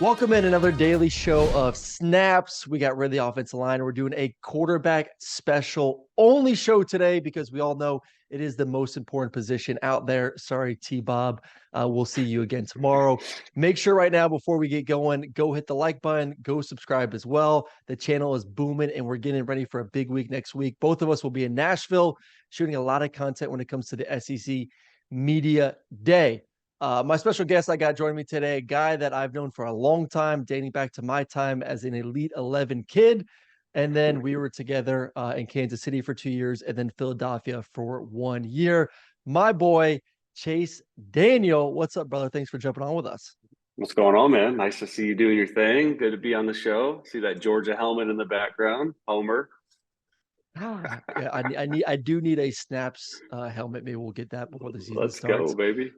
Welcome in another daily show of Snaps. We got rid of the offensive line. We're doing a quarterback special only show today because we all know it is the most important position out there. Sorry, T-Bob. We'll see you again tomorrow. Make sure right now, before we get going, go hit the like button, go subscribe as well. The channel is booming and we're getting ready for a big week next week. Both of us will be in Nashville shooting a lot of content when it comes to the SEC Media Day. My special guest I got joining me today, a guy that I've known for a long time, dating back to my time as an Elite 11 kid. And then we were together in Kansas City for 2 years and then Philadelphia for 1 year. My boy, Chase Daniel. What's up, brother? Thanks for jumping on with us. What's going on, man? Nice to see you doing your thing. Good to be on the show. See that Georgia helmet in the background, Homer. Yeah, I do need a Snaps helmet. Maybe we'll get that before the season Let's starts. go, baby.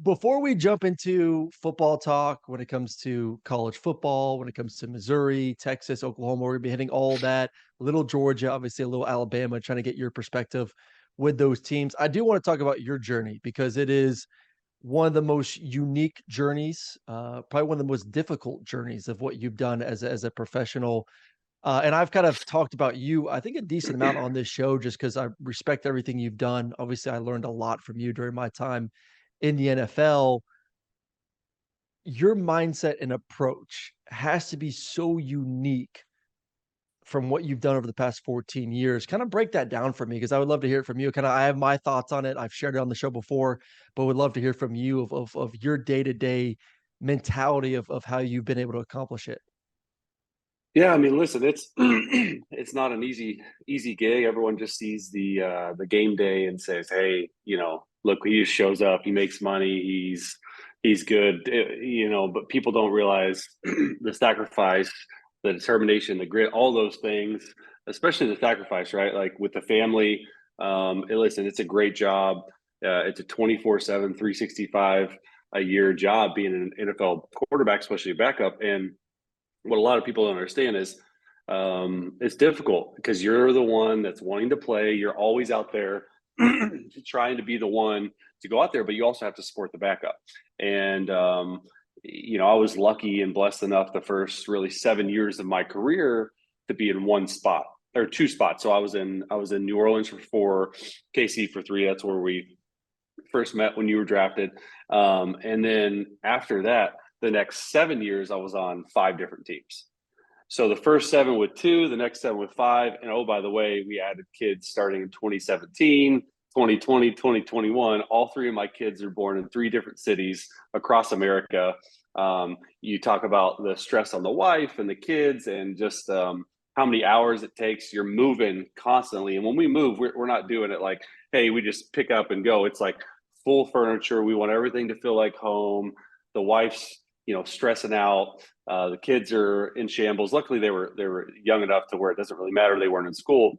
Before we jump into football talk, when it comes to college football, when it comes to Missouri, Texas, Oklahoma, we're going to be hitting all that. A little Georgia, obviously a little Alabama, trying to get your perspective with those teams. I do want to talk about your journey because it is one of the most unique journeys, probably one of the most difficult journeys of what you've done as a professional. And I've kind of talked about you, I think, a decent amount on this show just because I respect everything you've done. Obviously, I learned a lot from you during my time in the NFL. Your mindset and approach has to be so unique from what you've done over the past 14 years. Kind of break that down for me because I would love to hear it from you. I have my thoughts on it. I've shared it on the show before, but would love to hear from you of your day-to-day mentality of how you've been able to accomplish it. Yeah, I mean, listen, it's it's not an easy gig. Everyone just sees the game day and says, "Hey, look, he just shows up, he makes money, he's good," But people don't realize the sacrifice, the determination, the grit, all those things, especially the sacrifice, right? Like with the family. Listen, it's a great job. It's a 24/7, 365 a year job being an NFL quarterback, especially a backup. And what a lot of people don't understand is it's difficult because you're the one that's wanting to play. You're always out there trying to be the one to go out there, but you also have to support the backup. And I was lucky and blessed enough the first really 7 years of my career to be in one spot or two spots. So I was in New Orleans for 4, KC for 3. That's where we first met when you were drafted. And then after that, the next 7 years, I was on 5 different teams. So the first 7 with 2, the next 7 with 5. And oh, by the way, we added kids starting in 2017, 2020, 2021. All 3 of my kids are born in 3 different cities across America. You talk about the stress on the wife and the kids and just how many hours it takes. You're moving constantly. And when we move, we're not doing it like, hey, we just pick up and go. It's like full furniture. We want everything to feel like home. The wife's stressing out. The kids are in shambles. Luckily, they were young enough to where it doesn't really matter. They weren't in school.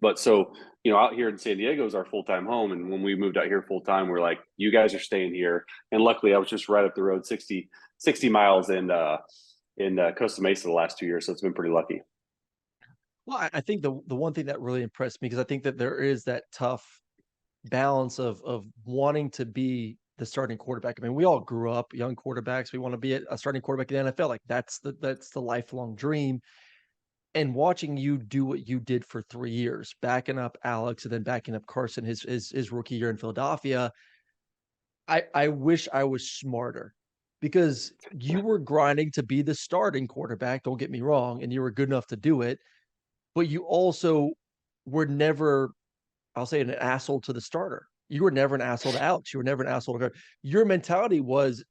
But so, out here in San Diego is our full-time home. And when we moved out here full-time, we're like, you guys are staying here. And luckily, I was just right up the road, 60 miles in Costa Mesa the last 2 years. So it's been pretty lucky. Well, I think the one thing that really impressed me, because I think that there is that tough balance of wanting to be the starting quarterback. I mean, we all grew up young quarterbacks. We want to be a starting quarterback in the NFL. Like that's the lifelong dream. And watching you do what you did for 3 years, backing up Alex and then backing up Carson his rookie year in Philadelphia, I wish I was smarter because you were grinding to be the starting quarterback. Don't get me wrong, and you were good enough to do it, but you also were never, I'll say, an asshole to the starter. You were never an asshole to Alex. You were never an asshole to her. Your mentality was,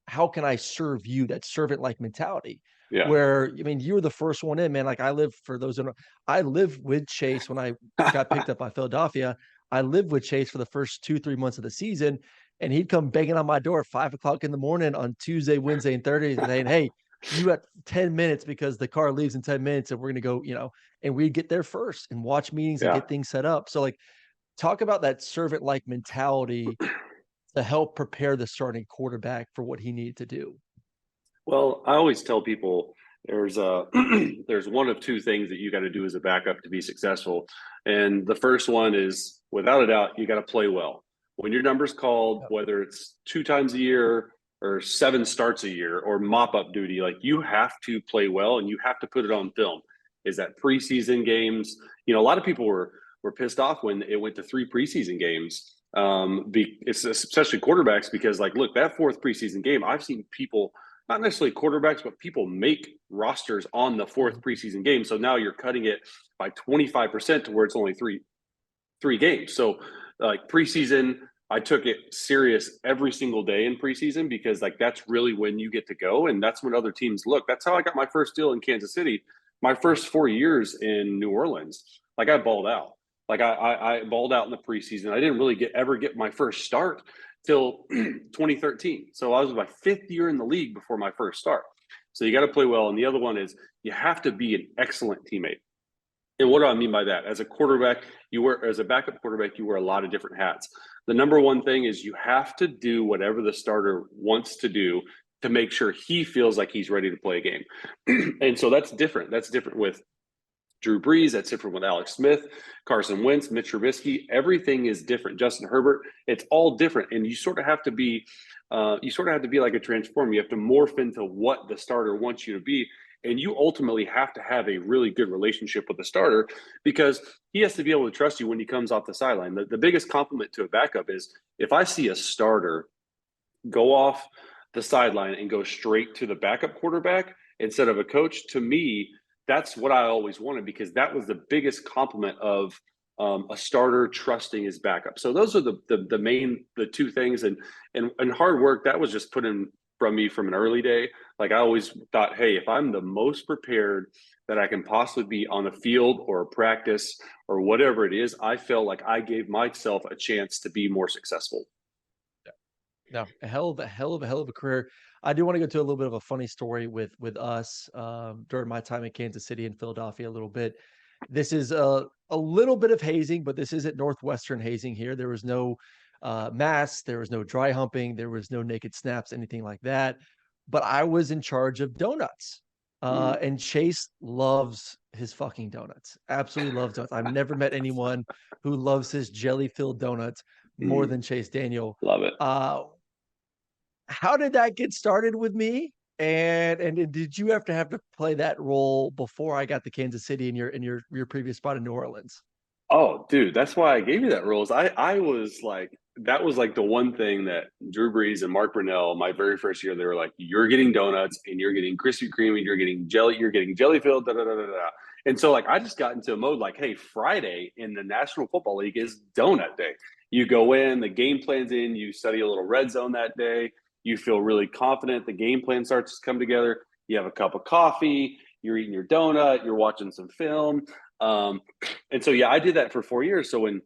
how can I serve you? That servant-like mentality. Yeah. Where, I mean, you were the first one in, man. Like I lived, for those who know, I lived with Chase when I got picked up by Philadelphia. I lived with Chase for the first 2-3 months of the season, and he'd come banging on my door at 5 o'clock in the morning on Tuesday, Wednesday, and Thursday, saying, "Hey, you got 10 minutes because the car leaves in 10 minutes, and we're gonna go." And we'd get there first and watch meetings and Yeah. get things set up. So, like, talk about that servant-like mentality to help prepare the starting quarterback for what he needed to do. Well, I always tell people there's there's one of 2 things that you got to do as a backup to be successful. And the first one is, without a doubt, you got to play well. When your number's called, whether it's 2 times a year or 7 starts a year or mop up duty. Like you have to play well and you have to put it on film. Is that preseason games? You know, a lot of people were pissed off when it went to 3 preseason games. It's especially quarterbacks because, like, look, that 4th preseason game, I've seen people, not necessarily quarterbacks, but people make rosters on the 4th preseason game. So now you're cutting it by 25% to where it's only three games. So like preseason, I took it serious every single day in preseason because like that's really when you get to go and that's when other teams look. That's how I got my first deal in Kansas City. My first 4 years in New Orleans, like I balled out. Like I balled out in the preseason. I didn't really ever get my first start till 2013. So I was my 5th year in the league before my first start. So you got to play well. And the other one is you have to be an excellent teammate. And what do I mean by that? As a quarterback, as a backup quarterback, you wear a lot of different hats. The number one thing is you have to do whatever the starter wants to do to make sure he feels like he's ready to play a game. And so that's different. That's different with Drew Brees. That's different with Alex Smith, Carson Wentz, Mitch Trubisky. Everything is different. Justin Herbert. It's all different, and you sort of have to be, like a transformer. You have to morph into what the starter wants you to be, and you ultimately have to have a really good relationship with the starter because he has to be able to trust you when he comes off the sideline. The biggest compliment to a backup is if I see a starter go off the sideline and go straight to the backup quarterback instead of a coach. To me, that's what I always wanted because that was the biggest compliment of a starter trusting his backup. So those are the main 2 things, and hard work that was just put in from me from an early day. Like I always thought, hey, if I'm the most prepared that I can possibly be on a field or a practice or whatever it is, I felt like I gave myself a chance to be more successful. No, a hell of a career. I do want to go to a little bit of a funny story with us during my time in Kansas City and Philadelphia a little bit. This is a little bit of hazing, but this isn't Northwestern hazing here. There was no masks, there was no dry humping, there was no naked snaps, anything like that. But I was in charge of donuts. Mm. And Chase loves his fucking donuts. Absolutely loves donuts. I've never met anyone who loves his jelly-filled donuts more Mm. than Chase Daniel. Love it. Uh, how did that get started with me? And did you have to play that role before I got to Kansas City in your previous spot in New Orleans? Oh, dude, that's why I gave you that rules. I was like, that was like the one thing that Drew Brees and Mark Brunell, my very first year, they were like, you're getting donuts and you're getting Krispy Kreme and you're getting jelly filled, da da da da da. And so like I just got into a mode like, hey, Friday in the National Football League is donut day. You go in, the game plan's in, you study a little red zone that day, you feel really confident, the game plan starts to come together, you have a cup of coffee, you're eating your donut, you're watching some film. Um, and so yeah, I did that for 4 years. So when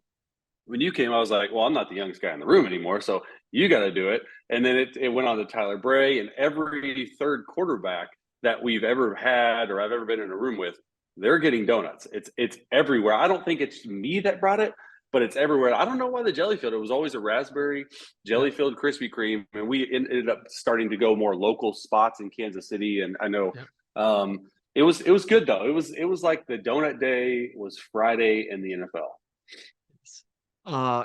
you came, I was like, well, I'm not the youngest guy in the room anymore, so you got to do it. And then it went on to Tyler Bray, and every third quarterback that we've ever had or I've ever been in a room with, they're getting donuts. It's everywhere. I don't think it's me that brought it, but it's everywhere. I don't know why the jelly filled. It was always a raspberry jelly Yep. filled Krispy Kreme, and we ended up starting to go more local spots in Kansas City. And I know Yep. it was good though. It was like the donut day was Friday in the NFL.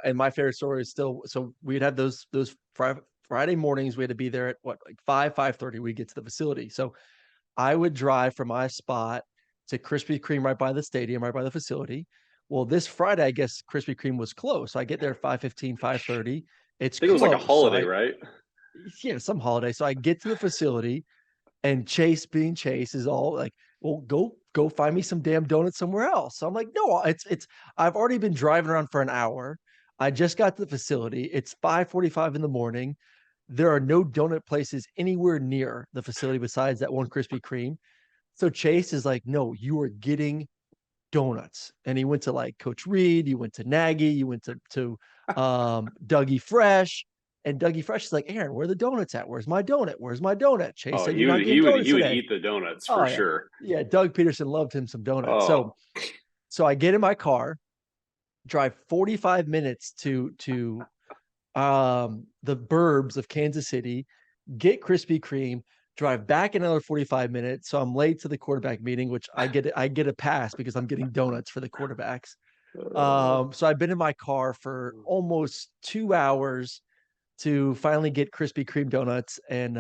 And my favorite story is still so we'd have those Friday mornings. We had to be there at what, like 5:30. We get to the facility. So I would drive from my spot to Krispy Kreme right by the stadium, right by the facility. Well, this Friday, I guess Krispy Kreme was closed. So I get there at 5:15, 5:30. It's Think it was like a closed. So holiday, I right? yeah, some holiday. So I get to the facility and Chase being Chase is all like, well, go find me some damn donuts somewhere else. So I'm like, no, it's I've already been driving around for an hour. I just got to the facility. It's 5:45 in the morning. There are no donut places anywhere near the facility besides that one Krispy Kreme. So Chase is like, no, you are getting donuts. And he went to like Coach Reed, you went to Nagy, you went to Dougie Fresh. And Dougie Fresh is like, Aaron, where are the donuts at? Where's my donut? Where's my donut? Chase Oh, said you're he would not getting he would donuts he would today. eat the donuts Oh for yeah. sure. Yeah. Doug Peterson loved him some donuts. So Oh, so I get in my car, drive 45 minutes to the burbs of Kansas City, get Krispy Kreme, drive back another 45 minutes. So I'm late to the quarterback meeting, which I get a pass because I'm getting donuts for the quarterbacks. uh, So I've been in my car for almost 2 hours. to finally get Krispy Kreme donuts, and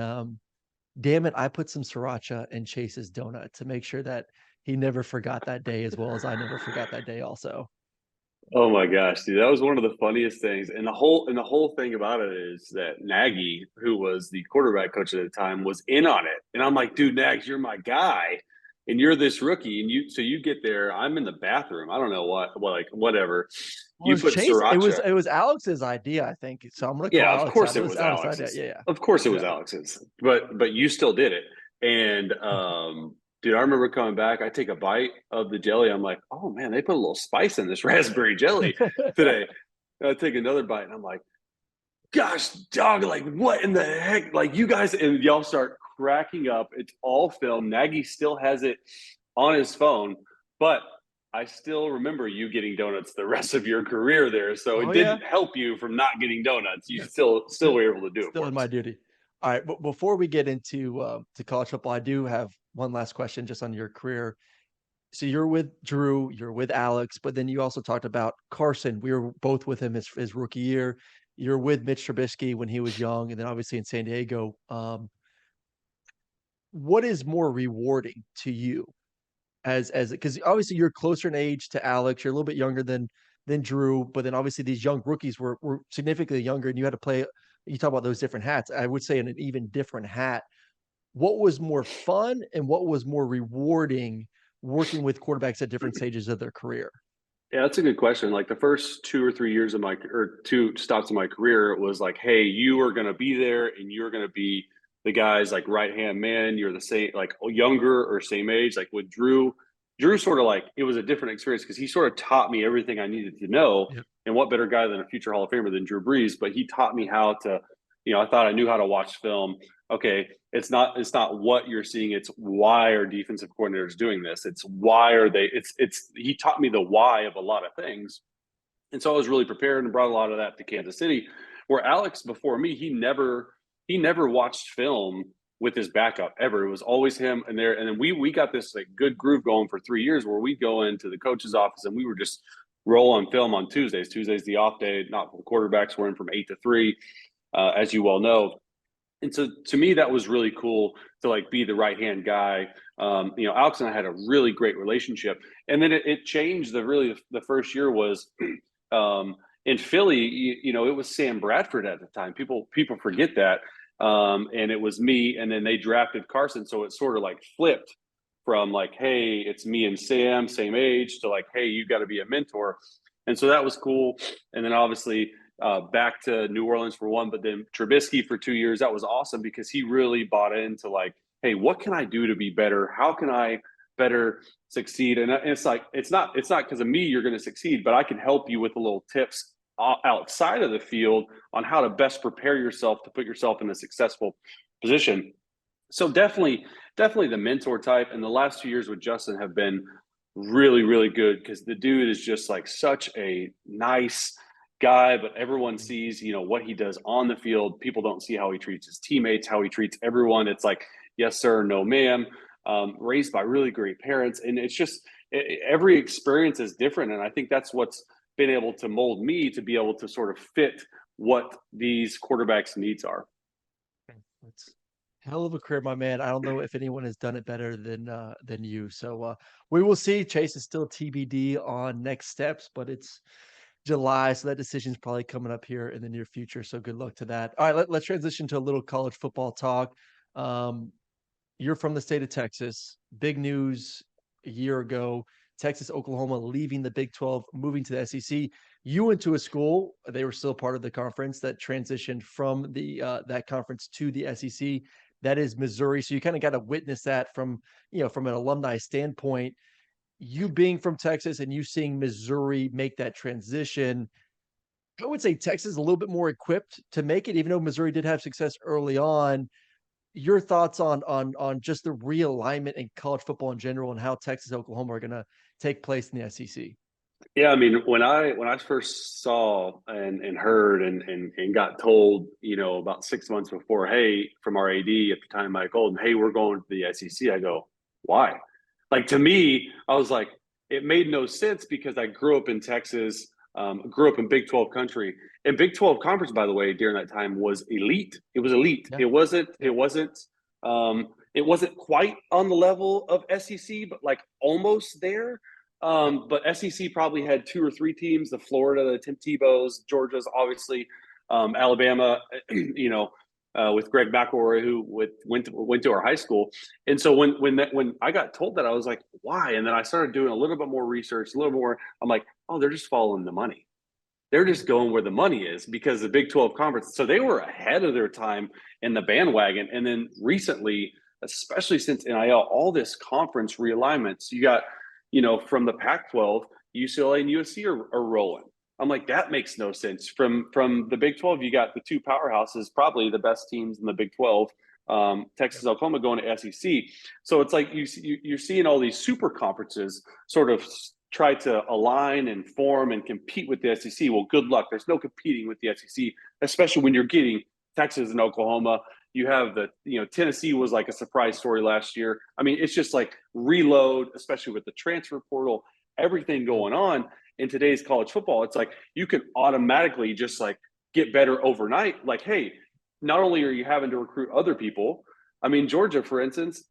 damn it, I put some sriracha in Chase's donut to make sure that he never forgot that day as well as I never forgot that day also. Oh my gosh, dude, that was one of the funniest things. And the whole thing about it is that Nagy, who was the quarterback coach at the time, was in on it. And I'm like, dude, Nags, you're my guy. And you're this rookie. And you get there, I'm in the bathroom. I don't know what like whatever. Well, it You was put Chase. siracha. It was Alex's idea, I think. So I'm gonna call Yeah, of Alex out. course It it was was Alex's idea. Alex's. Yeah, yeah, Of course it was yeah. Alex's. But you still did it. And dude, I remember coming back. I take a bite of the jelly. I'm like, oh man, they put a little spice in this raspberry jelly today. I take another bite and I'm like, gosh, dog, like what in the heck? Like you guys, and y'all start cracking up. It's all film. Nagy still has it on his phone, but I still remember you getting donuts the rest of your career there. So Oh it yeah. didn't help you from not getting donuts. You Yeah. still Still, were able to do it still for in my us. duty. All right, but before we get into to college football, I do have one last question just on your career. So you're with Drew, you're with Alex, but then you also talked about Carson. We were both with him his rookie year. You're with Mitch Trubisky when he was young, and then obviously in San Diego. What is more rewarding to you as because obviously you're closer in age to Alex, you're a little bit younger than Drew, but then obviously these young rookies were significantly younger, and you had to play. You talk about those different hats. I would say in an even different hat. What was more fun and what was more rewarding working with quarterbacks at different stages of their career? Yeah, that's a good question. Like the first 2 or 3 years of my or two stops of my career, it was like, hey, you are going to be there, and you're going to be the guy's like right hand man. You're the same, like younger or same age. Like with Drew, Drew sort of like it was a different experience because he sort of taught me everything I needed to know. Yep. And what better guy than a future Hall of Famer than Drew Brees? But he taught me how to, I thought I knew how to watch film. Okay, it's not what you're seeing, it's why are defensive coordinators doing this, it's why are they it's he taught me the why of a lot of things. And so I was really prepared and brought a lot of that to Kansas City, where Alex before me, he never watched film with his backup ever. It was always him and there. And then we got this like good groove going for 3 years where we go into the coach's office and we were just roll on film on Tuesdays. Tuesdays the off day, not for the quarterbacks. We're in from 8 to 3, as you well know. And so to me, that was really cool to like be the right hand guy. Alex and I had a really great relationship, and then it changed. The first year was in Philly. It was Sam Bradford at the time. People forget that, and it was me, and then they drafted Carson, so it sort of like flipped from like, hey, it's me and Sam, same age, to like, hey, you got to be a mentor, and so that was cool. And then obviously back to New Orleans for one, but then Trubisky for 2 years. That was awesome because he really bought into like, hey, what can I do to be better? How can I better succeed? And it's like it's not because of me you're going to succeed, but I can help you with the little tips outside of the field on how to best prepare yourself to put yourself in a successful position. So definitely the mentor type. And the last 2 years with Justin have been really, really good because the dude is just like such a nice guy, but everyone sees, what he does on the field. People don't see how he treats his teammates, how he treats everyone. It's like, yes, sir, no, ma'am. Raised by really great parents. And it's just every experience is different. And I think that's what's been able to mold me to be able to sort of fit what these quarterbacks' needs are. It's hell of a career, my man. I don't know if anyone has done it better than you. So we will see. Chase is still TBD on next steps, but it's July, so that decision is probably coming up here in the near future. So good luck to that. All right, let's transition to a little college football talk. Um, you're from the state of Texas. Big news a year ago. Texas, Oklahoma leaving the Big 12, moving to the SEC. You went to a school, they were still part of the conference that transitioned from the that conference to the SEC. That is Missouri. So you kind of got to witness that from an alumni standpoint. You being from Texas and you seeing Missouri make that transition, I would say Texas is a little bit more equipped to make it, even though Missouri did have success early on. Your thoughts on just the realignment in college football in general and how Texas, Oklahoma are going to take place in the SEC. Yeah, I mean, when I first saw and heard and got told, about 6 months before, hey, from our AD at the time, Mike Golden, hey, we're going to the SEC. I go, why? Like to me, I was like, it made no sense because I grew up in Texas. Grew up in Big 12 country, and Big 12 conference, by the way, during that time was elite. It was elite. Yeah. It wasn't. Yeah. It wasn't quite on the level of SEC, but like almost there. Yep. But SEC probably had two or three teams: the Florida, the Tim Tebow's, Georgia's, obviously, Alabama. With Greg McElroy, who went to our high school. And so when I got told that, I was like, why? And then I started doing a little bit more research, a little more. I'm like, oh, they're just following the money. They're just going where the money is because the Big 12 conference. So they were ahead of their time in the bandwagon. And then recently, especially since NIL, all this conference realignments, you got, from the Pac-12, UCLA and USC are rolling. I'm like, that makes no sense. From the Big 12, you got the two powerhouses, probably the best teams in the Big 12, Texas, Oklahoma going to SEC. So it's like you're seeing all these super conferences sort of try to align and form and compete with the SEC. Well, good luck. There's no competing with the SEC, especially when you're getting Texas and Oklahoma. You have Tennessee was like a surprise story last year. I mean, it's just like reload, especially with the transfer portal, everything going on in today's college football. It's like you can automatically just like get better overnight. Like, hey, not only are you having to recruit other people, I mean, Georgia, for instance,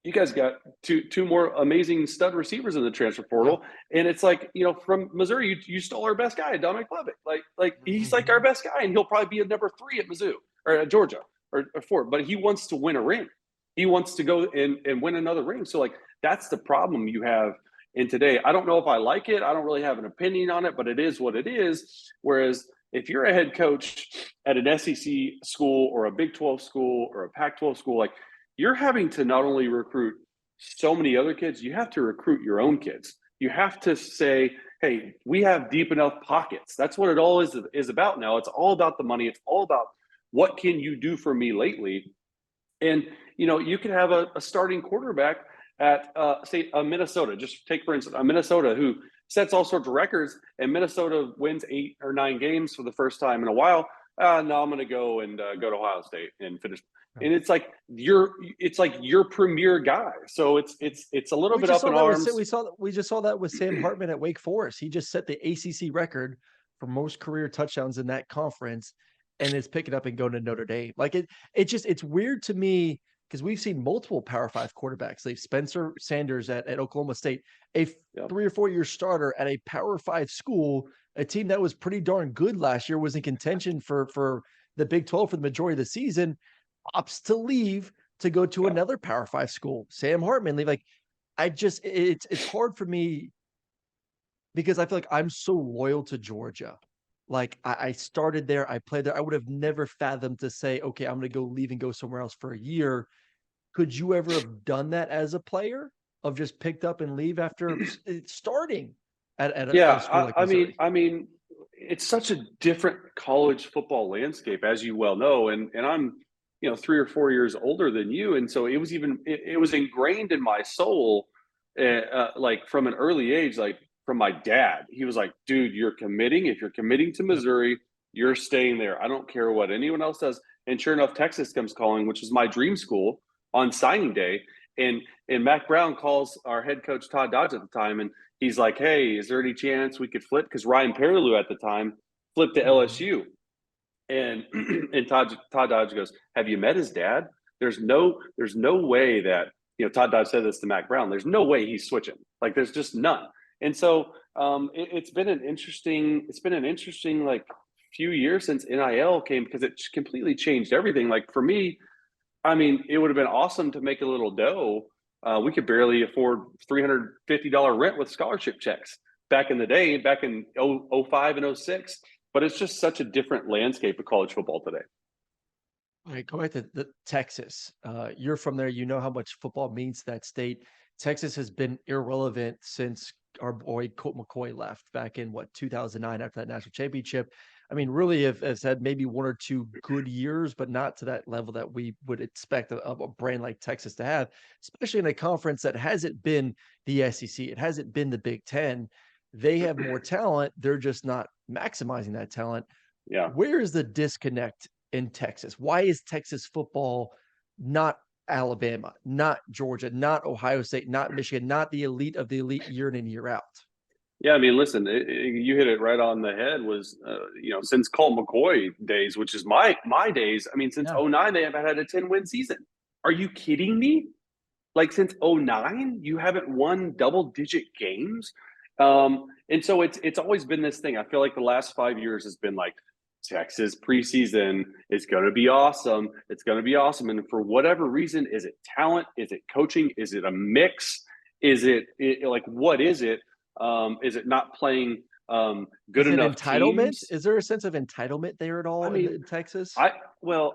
you guys got two more amazing stud receivers in the transfer portal, and it's like from Missouri, you stole our best guy, Dominic Levitt. Like he's like our best guy, and he'll probably be a number 3 at Mizzou or at Georgia or 4. But he wants to win a ring. He wants to go and win another ring. So like that's the problem you have in today. I don't know if I like it. I don't really have an opinion on it, but it is what it is. Whereas if you're a head coach at an SEC school or a Big 12 school or a Pac-12 school, like you're having to not only recruit so many other kids, you have to recruit your own kids. You have to say, hey, we have deep enough pockets. That's what it all is about now. It's all about the money. It's all about what can you do for me lately. And, you could have a starting quarterback at, say, a Minnesota. Just take, for instance, a Minnesota who sets all sorts of records, and Minnesota wins 8 or 9 games for the first time in a while. No, I'm going to go to Ohio State and finish. And it's like your premier guy. So it's a little We bit just up saw in that with arms. we just saw that with Sam Hartman at Wake Forest. He just set the ACC record for most career touchdowns in that conference, and is picking up and going to Notre Dame. Like it's weird to me because we've seen multiple Power Five quarterbacks leave. Spencer Sanders at Oklahoma State, a Yep. 3 or 4 year starter at a Power Five school, a team that was pretty darn good last year, was in contention for the Big 12 for the majority of the season, opts to leave to go to Yeah. another Power Five school. Sam Hartman leave. Like it's hard for me because I feel like I'm so loyal to Georgia. Like I started there, I played there. I would have never fathomed to say, okay, I'm going to go leave and go somewhere else for a year. Could you ever have done that as a player of just picked up and leave after starting at a Yeah, school like I mean, Missouri? it's such a different college football landscape, as you well know, and I'm 3 or 4 years older than you, and so it was ingrained in my soul, like from an early age, like from my dad. He was like, "Dude, you're committing. If you're committing to Yep. Missouri, you're staying there. I don't care what anyone else does." And sure enough, Texas comes calling, which was my dream school on signing day, and Mac Brown calls our head coach Todd Dodge at the time, and he's like, "Hey, is there any chance we could flip?" Because Ryan Perrilloux at the time flipped to Mhm. LSU, and and Todd Dodge goes, "Have you met his dad? There's no way that Todd Dodge said this to Mac Brown. There's no way he's switching. Like there's just none." And so it's been an interesting like few years since NIL came because it completely changed everything. Like for me, I mean, it would have been awesome to make a little dough. We could barely afford $350 rent with scholarship checks back in the day, back in 05 and '06. But it's just such a different landscape of college football today. All right, go back to Texas. You're from there. You know how much football means to that state. Texas has been irrelevant since our boy Colt McCoy left back in 2009 after that national championship. I mean, really has had maybe 1 or 2 good years, but not to that level that we would expect of a brand like Texas to have, especially in a conference that hasn't been the SEC. It hasn't been the Big Ten. They have more talent. They're just not maximizing that talent. Yeah. Where is the disconnect in Texas? Why is Texas football not Alabama, not Georgia, not Ohio State, not Michigan, not the elite of the elite year in and year out? Yeah, I mean, listen, you hit it right on the head. Was since Colt McCoy days, which is my days. I mean, since Yeah. '09, they haven't had a 10-win season. Are you kidding me? Like since '09, you haven't won double digit games. And so it's always been this thing. I feel like the last 5 years has been like Texas preseason is going to be awesome. It's going to be awesome. And for whatever reason, is it talent? Is it coaching? Is it a mix? Like what is it? Is it not playing good Is it enough entitlement? teams? Is there a sense of entitlement there at I all mean, in Texas? I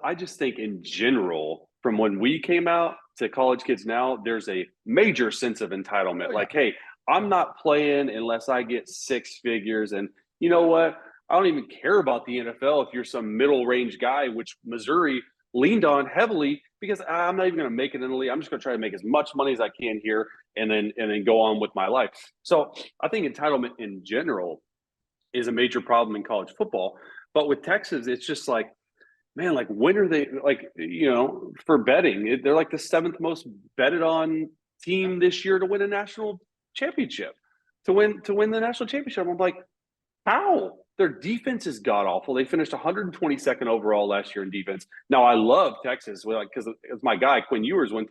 I just think in general, from when we came out to college kids now, there's a major sense of Oh entitlement. yeah. Like, hey, I'm not playing unless I get six figures. And you know what? I don't even care about the NFL if you're some middle range guy, which Missouri leaned on heavily because I'm not even going to make it in the league. I'm just going to try to make as much money as I can here and then go on with my life. So I think entitlement in general is a major problem in college football. But with Texas, it's just like, man, like when are they like, for betting? They're like the seventh most betted on team this year to win a national championship, to win the national championship. I'm like, how? Their defense is god awful. They finished 122nd overall last year in defense. Now I love Texas, like because my guy Quinn Ewers went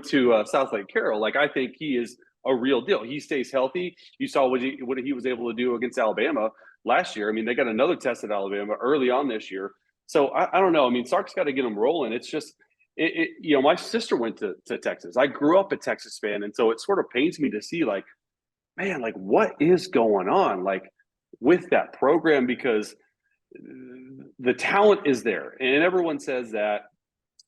to South Lake Carroll. Like I think he is a real deal. He stays healthy. You saw what he was able to do against Alabama last year. I mean, they got another test at Alabama early on this year. So I don't know. I mean, Sark's got to get them rolling. It's just my sister went to Texas. I grew up a Texas fan, and so it sort of pains me to see like, man, like what is going on like with that program because the talent is there, and everyone says that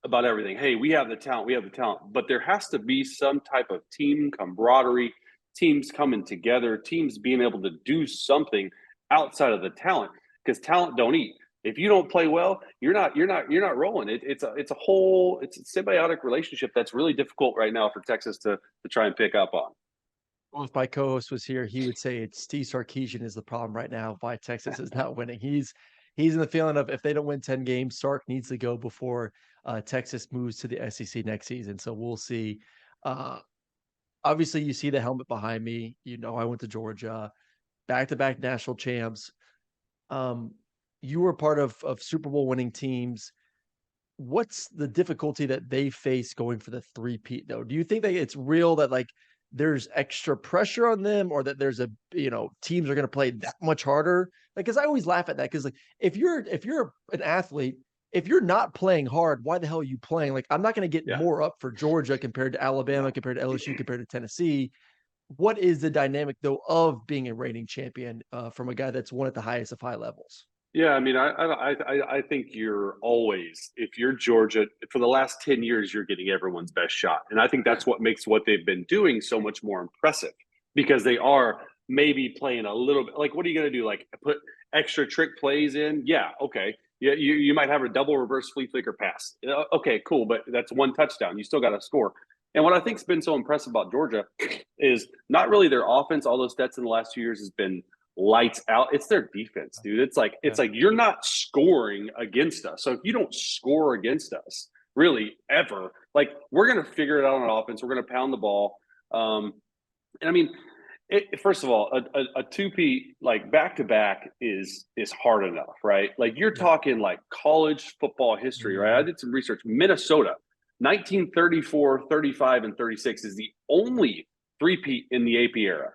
about everything. Hey, we have the talent, we have the talent, but there has to be some type of team camaraderie, teams coming together, teams being able to do something outside of the talent because talent don't eat. If you don't play well, you're not rolling. It's a symbiotic relationship that's really difficult right now for Texas to try and pick up on. Well, if my co-host was here, he would say it's Steve Sarkisian is the problem right now why Texas is not winning. He's in the feeling of if they don't win 10 games, Sark needs to go before Texas moves to the SEC next season. So we'll see. Uh, Obviously, you see the helmet behind me. You know, I went to Georgia, back-to-back national champs. Um, you were part of Super Bowl winning teams. What's the difficulty that they face going for the three-peat though? Do you think that it's real that like there's extra pressure on them or that there's teams are going to play that much harder? Like, cause I always laugh at that. Cause like, if you're an athlete, if you're not playing hard, why the hell are you playing? Like, I'm not going to get Yeah, more up for Georgia compared to Alabama, no. compared to LSU, compared to Tennessee. What is the dynamic though of being a reigning champion from a guy that's won at the highest of high levels? Yeah, I mean, I think you're always, if you're Georgia, for the last 10 years, you're getting everyone's best shot. And I think that's what makes what they've been doing so much more impressive because they are maybe playing a little bit like, what are you going to do? Like put extra trick plays in? Yeah, okay. Yeah, you might have a double reverse flea flicker pass. Okay, cool, but that's one touchdown. You still got to score. And what I think's been so impressive about Georgia is not really their offense, although stats in the last 2 years has been lights out. It's their defense, dude. It's Yeah. like you're not scoring against us. So if you don't score against us, really ever, like we're gonna figure it out on offense. We're gonna pound the ball. And I mean, first of all, a two-peat like back to back is hard enough, right? Like you're Yeah. talking like college football history, right? I Mhm. did some research. Minnesota, 1934, 35, and 36 is the only three-peat in the AP era.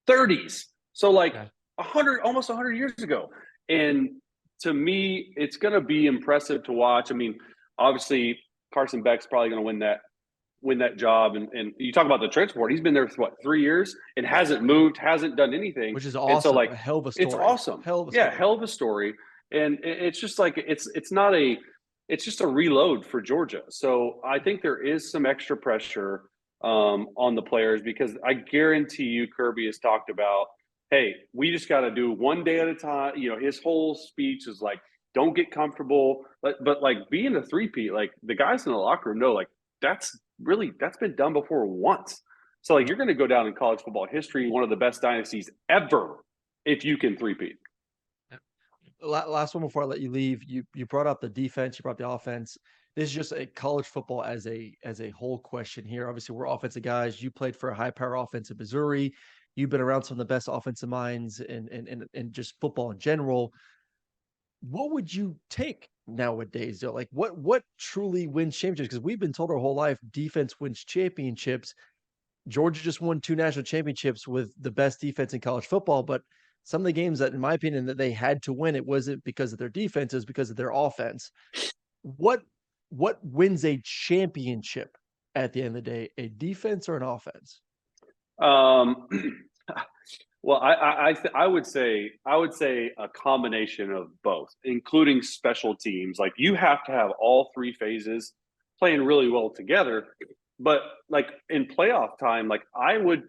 30s. So like Yeah. 100, almost 100 years ago. And to me, it's going to be impressive to watch. I mean, obviously Carson Beck's probably going to win that job. And you talk about the transport. He's been there for what, 3 years and hasn't moved, hasn't done anything. Which is And so awesome. like, A hell of a it's story. awesome. Hell of a Yeah, story. hell of a story. And it's just like it's not a it's just a reload for Georgia. So I think there is some extra pressure on the players because I guarantee you Kirby has talked about, hey, we just got to do one day at a time. His whole speech is like, don't get comfortable, but like being a three-peat, like the guys in the locker room know, like that's been done before once. So like you're going to go down in college football history, one of the best dynasties ever, if you can three-peat. Last one before I let you leave. You brought up the defense, you brought the offense. This is just a college football as a whole question here. Obviously, we're offensive guys. You played for a high power offense in Missouri. You've been around some of the best offensive minds in just football in general. What would you take nowadays, though? Like, what truly wins championships? Because we've been told our whole life defense wins championships. Georgia just won 2 national championships with the best defense in college football, but some of the games that, in my opinion, that they had to win, it wasn't because of their defense, it was because of their offense. What what wins a championship at the end of the day, a defense or an offense? Um, well, I would say a combination of both, including special teams. Like you have to have all three phases playing really well together. But like in playoff time, like I would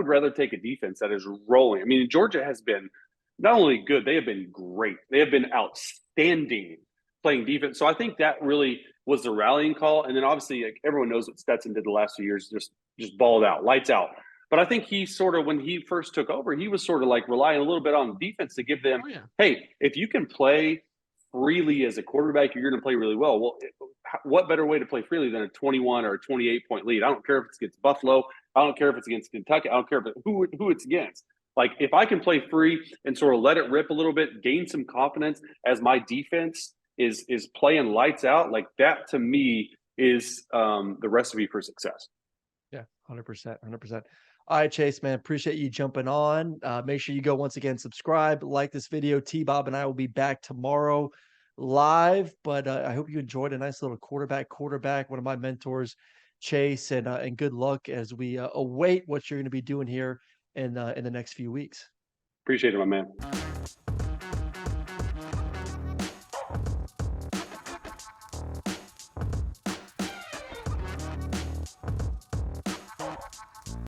rather take a defense that is rolling. I mean, Georgia has been not only good, they have been great. They have been outstanding playing defense. So I think that really was the rallying call. And then obviously, like everyone knows what Stetson did the last few years, just balled out, lights out. But I think he sort of, when he first took over, he was sort of like relying a little bit on defense to give them, Oh, yeah. hey, if you can play freely as a quarterback, you're going to play really well. Well, what better way to play freely than a 21 or a 28-point lead? I don't care if it's against Buffalo. I don't care if it's against Kentucky. I don't care if who it's against. Like if I can play free and sort of let it rip a little bit, gain some confidence as my defense is playing lights out, like that to me is the recipe for success. Yeah, 100%, 100%. All right, Chase, man, appreciate you jumping on. Make sure you go once again, subscribe, like this video. T-Bob and I will be back tomorrow live, but I hope you enjoyed a nice little quarterback, one of my mentors, Chase, and good luck as we await what you're going to be doing here in the next few weeks. Appreciate it, my man.